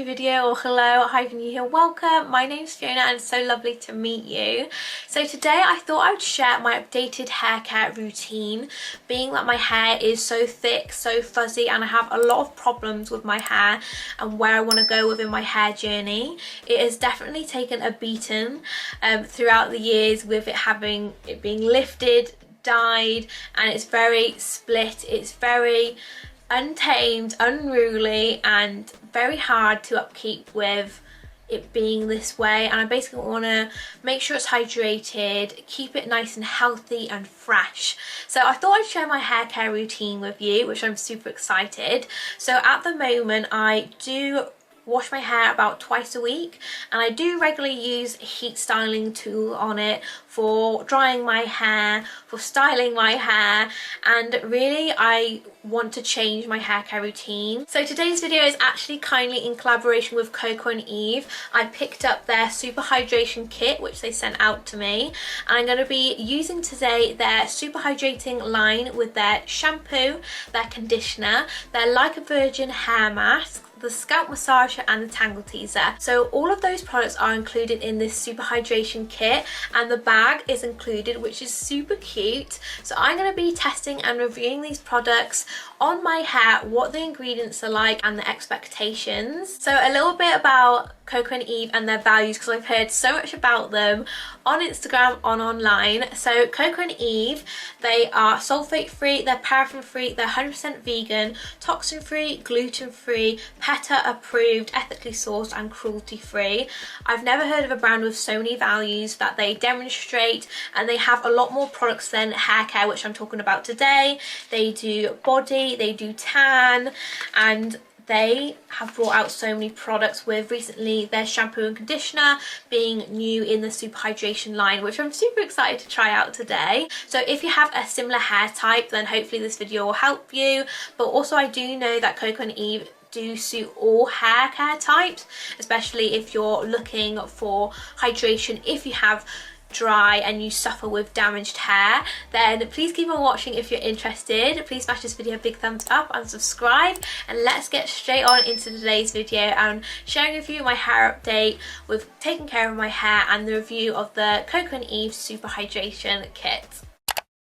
new video, or hello, hi if you're new here, welcome. My name's Fiona and it's so lovely to meet you. So today I thought I would share my updated hair care routine, being that my hair is so thick, so fuzzy, and I have a lot of problems with my hair and where I want to go within my hair journey. It has definitely taken a beating throughout the years, with it being lifted, dyed, and it's very split. It's very untamed, unruly, and very hard to upkeep with it being this way. And I basically want to make sure it's hydrated, keep it nice and healthy and fresh. So I thought I'd share my hair care routine with you, which I'm super excited. So at the moment I do wash my hair about twice a week, and I do regularly use a heat styling tool on it for drying my hair, for styling my hair, and really I want to change my hair care routine. So today's video is actually kindly in collaboration with Coco Eve. I picked up their super hydration kit which they sent out to me, and I'm going to be using today their super hydrating line with their shampoo, their conditioner, their Like a Virgin hair mask, the scalp massager, and the tangle teaser. So all of those products are included in this super hydration kit, and the bag is included, which is super cute. So I'm going to be testing and reviewing these products on my hair, what the ingredients are like and the expectations. So a little bit about Coco Eve and their values, because I've heard so much about them on Instagram, online. So Coco Eve, they are sulfate free, they're paraffin free, they're 100% vegan, toxin free, gluten free, PETA approved, ethically sourced, and cruelty free. I've never heard of a brand with so many values that they demonstrate, and they have a lot more products than hair care, which I'm talking about today. They do body, they do tan, and they have brought out so many products, with recently their shampoo and conditioner being new in the super hydration line, which I'm super excited to try out today. So if you have a similar hair type, then hopefully this video will help you. But also I do know that Coco Eve do suit all hair care types, especially if you're looking for hydration. If you have dry and you suffer with damaged hair, then please keep on watching if you're interested. Please smash this video a big thumbs up and subscribe, and let's get straight on into today's video and sharing with you my hair update with taking care of my hair and the review of the Coco Eve Super Hydration Kit.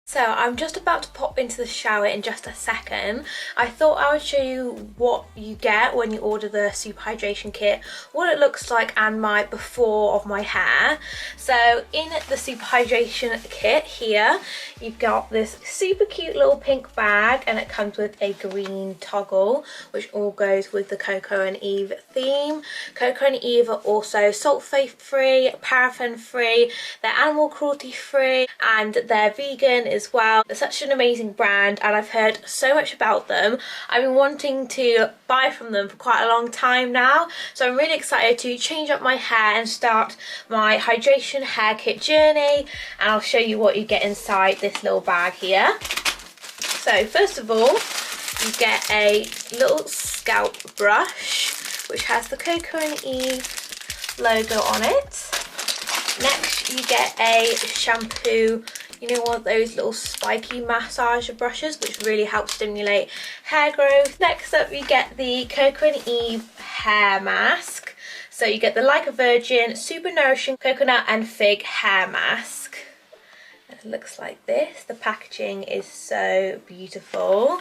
So I'm just about to pop into the shower in just a second. I thought I would show you what you get when you order the super hydration kit, what it looks like, and my before of my hair. So in the super hydration kit here, you've got this super cute little pink bag, and it comes with a green toggle, which all goes with the Coco Eve theme. Coco Eve are also sulfate free, paraffin free, they're animal cruelty free, and they're vegan as well. They're such an amazing brand, and I've heard so much about them. I've been wanting to buy from them for quite a long time now, so I'm really excited to change up my hair and start my hydration hair kit journey, and I'll show you what you get inside this little bag here. So first of all, you get a little scalp brush which has the Coco Eve logo on it. Next you get a shampoo, you know, one of those little spiky massager brushes which really help stimulate hair growth. Next up you get the Coco Eve hair mask. So you get the Like a Virgin super nourishing coconut and fig hair mask. It looks like this. The packaging is so beautiful.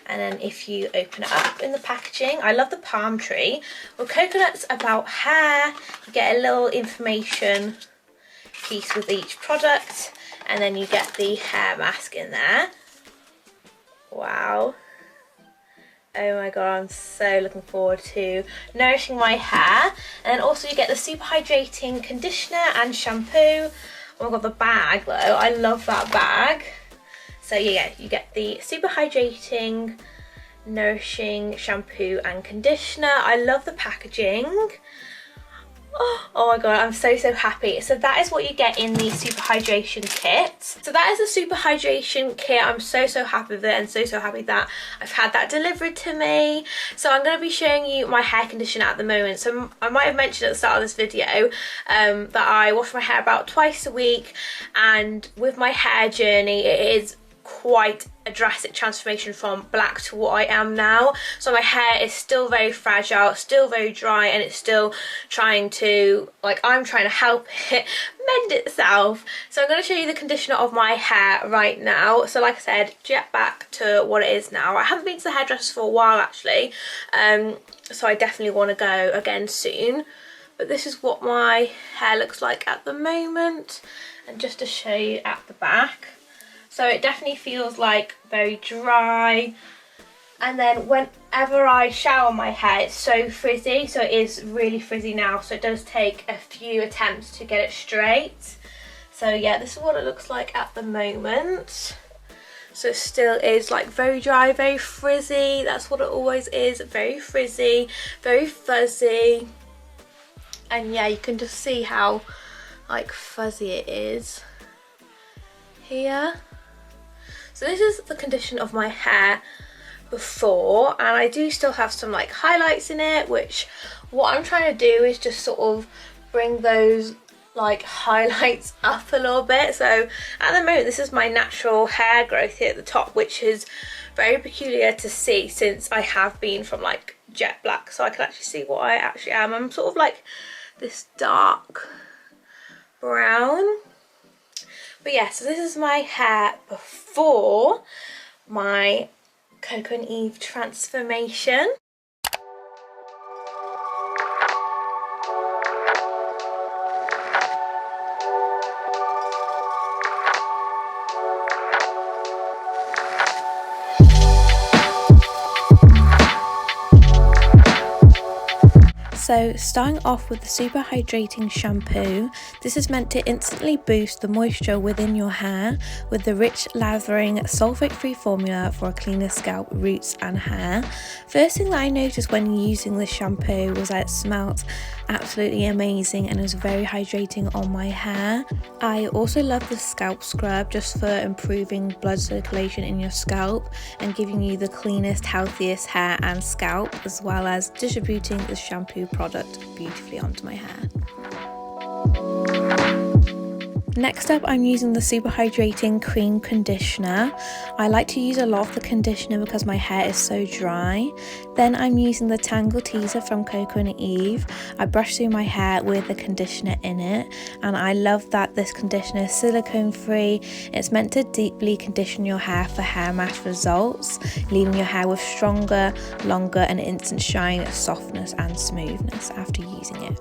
And then if you open it up in the packaging, I love the palm tree. Well, coconut's about hair. You get a little information piece with each product, and then you get the hair mask in there. Wow. Oh my god, I'm so looking forward to nourishing my hair. And then also you get the super hydrating conditioner and shampoo. Oh my god, the bag though, I love that bag. So yeah, you get the super hydrating, nourishing shampoo and conditioner. I love the packaging. Oh my god, I'm so happy. So that is what you get in the super hydration kit. So that is the super hydration kit. I'm so happy with it, and so happy that I've had that delivered to me. So I'm going to be showing you my hair conditioner at the moment. So I might have mentioned at the start of this video that I wash my hair about twice a week, and with my hair journey it is quite a drastic transformation from black to what I am now. So my hair is still very fragile, still very dry, and it's still trying to, like, I'm trying to help it mend itself. So I'm going to show you the conditioner of my hair right now. So like I said, jet back to what it is now. I haven't been to the hairdresser for a while actually, so I definitely want to go again soon. But this is what my hair looks like at the moment, and just to show you at the back. So it definitely feels like very dry, and then whenever I shower my hair it's so frizzy, so it is really frizzy now, so it does take a few attempts to get it straight. So yeah, this is what it looks like at the moment. So it still is like very dry, very frizzy. That's what it always is, very frizzy, very fuzzy. And yeah, you can just see how like fuzzy it is here. So this is the condition of my hair before, and I do still have some like highlights in it, which what I'm trying to do is just sort of bring those like highlights up a little bit. So at the moment this is my natural hair growth here at the top, which is very peculiar to see since I have been from like jet black, so I can actually see what I actually am. I'm sort of like this dark brown. But yeah, so this is my hair before my Coco Eve transformation. So starting off with the super hydrating shampoo, this is meant to instantly boost the moisture within your hair with the rich lathering sulfate free formula for a cleaner scalp, roots and hair. First thing that I noticed when using this shampoo was that it smelled absolutely amazing and it was very hydrating on my hair. I also love the scalp scrub just for improving blood circulation in your scalp and giving you the cleanest, healthiest hair and scalp, as well as distributing the shampoo product beautifully onto my hair. Next up, I'm using the super hydrating cream conditioner. I like to use a lot of the conditioner because my hair is so dry. Then I'm using the Tangle Teaser from Coco Eve. I brush through my hair with the conditioner in it, and I love that this conditioner is silicone free. It's meant to deeply condition your hair for hair mask results, leaving your hair with stronger, longer and instant shine, softness and smoothness after using it.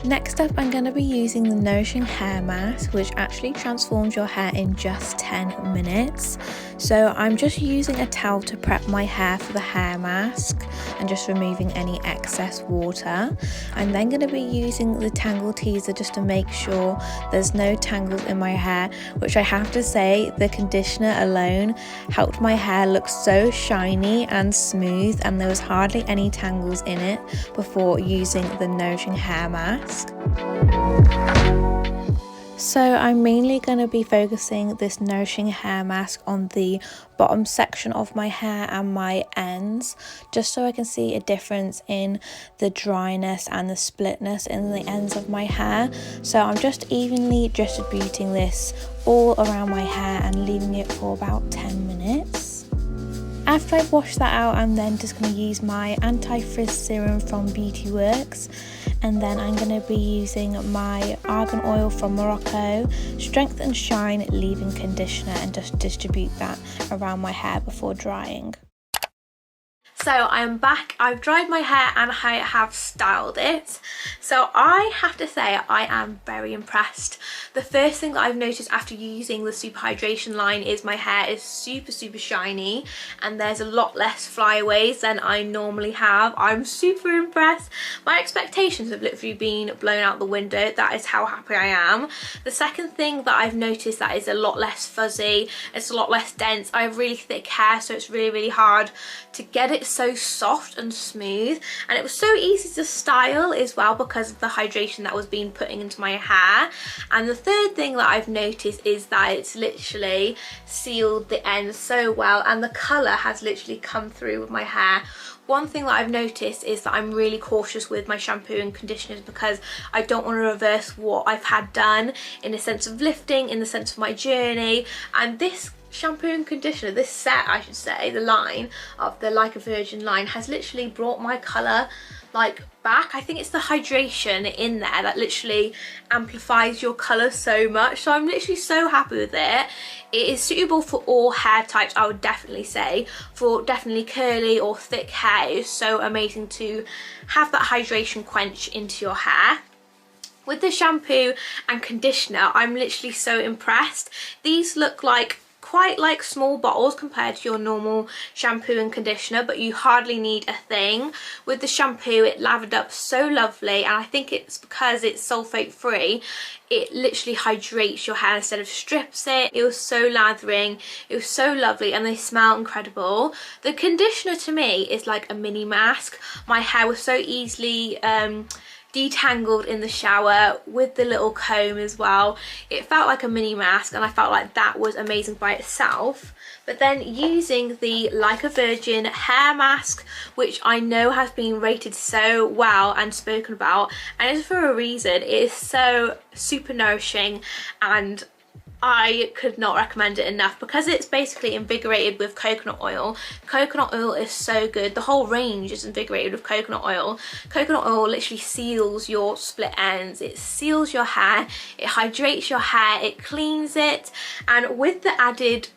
Next up, I'm going to be using the Nourishing hair mask, which actually transforms your hair in just 10 minutes. So I'm just using a towel to prep my hair for the hair mask and just removing any excess water. I'm then going to be using the Tangle Teaser just to make sure there's no tangles in my hair, which I have to say the conditioner alone helped my hair look so shiny and smooth, and there was hardly any tangles in it before using the Nourishing hair mask. So I'm mainly going to be focusing this Nourishing hair mask on the bottom section of my hair and my ends, just so I can see a difference in the dryness and the splitness in the ends of my hair. So I'm just evenly distributing this all around my hair and leaving it for about 10 minutes. After I've washed that out, I'm then just going to use my anti-frizz serum from Beauty Works, and then I'm going to be using my argan oil from Morocco Strength and Shine leave-in conditioner and just distribute that around my hair before drying. So I'm back, I've dried my hair and I have styled it. So I have to say I am very impressed. The first thing that I've noticed after using the Super Hydration line is my hair is super shiny and there's a lot less flyaways than I normally have. I'm super impressed. My expectations have literally been blown out the window. That is how happy I am. The second thing that I've noticed that is a lot less fuzzy, it's a lot less dense. I have really thick hair, so it's really hard to get it so soft and smooth, and it was so easy to style as well because of the hydration that was being putting into my hair. And the third thing that I've noticed is that it's literally sealed the ends so well, and the colour has literally come through with my hair one thing that I've noticed is that I'm really cautious with my shampoo and conditioners because I don't want to reverse what I've had done in the sense of lifting, in the sense of my journey. And this shampoo and conditioner, this set I should say, the line of the Like a Virgin line, has literally brought my colour like back. I think it's the hydration in there that literally amplifies your colour so much, so I'm literally so happy with it. It is suitable for all hair types, I would definitely say. For definitely curly or thick hair, it's so amazing to have that hydration quench into your hair. With the shampoo and conditioner, I'm literally so impressed. These look like quite like small bottles compared to your normal shampoo and conditioner, but you hardly need a thing. With the shampoo, it lathered up so lovely, and I think it's because it's sulfate free, it literally hydrates your hair instead of strips it. It was so lathering, it was so lovely, and they smell incredible. The conditioner to me is like a mini mask. My hair was so easily detangled in the shower with the little comb as well. It felt like a mini mask, and I felt like that was amazing by itself. But then using the Like a Virgin hair mask, which I know has been rated so well and spoken about, and it's for a reason. It is so super nourishing, and I could not recommend it enough because it's basically invigorated with coconut oil. Coconut oil is so good. The whole range is invigorated with coconut oil. Coconut oil literally seals your split ends. It seals your hair. It hydrates your hair. It cleans it. And with the added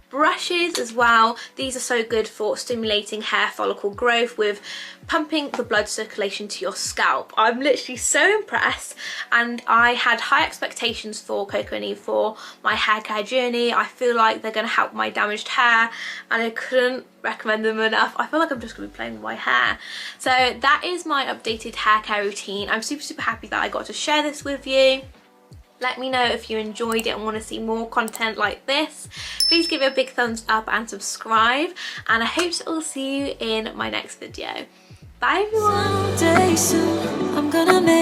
brushes as well, these are so good for stimulating hair follicle growth with pumping the blood circulation to your scalp. I'm literally so impressed, and I had high expectations for Coco Eve for my hair care journey. I feel like they're going to help my damaged hair, and I couldn't recommend them enough. I feel like I'm just going to be playing with my hair. So that is my updated hair care routine. I'm super happy that I got to share this with you. Let me know if you enjoyed it and want to see more content like this. Please give it a big thumbs up and subscribe, and I hope to all see you in my next video. Bye everyone! Someday soon, I'm gonna make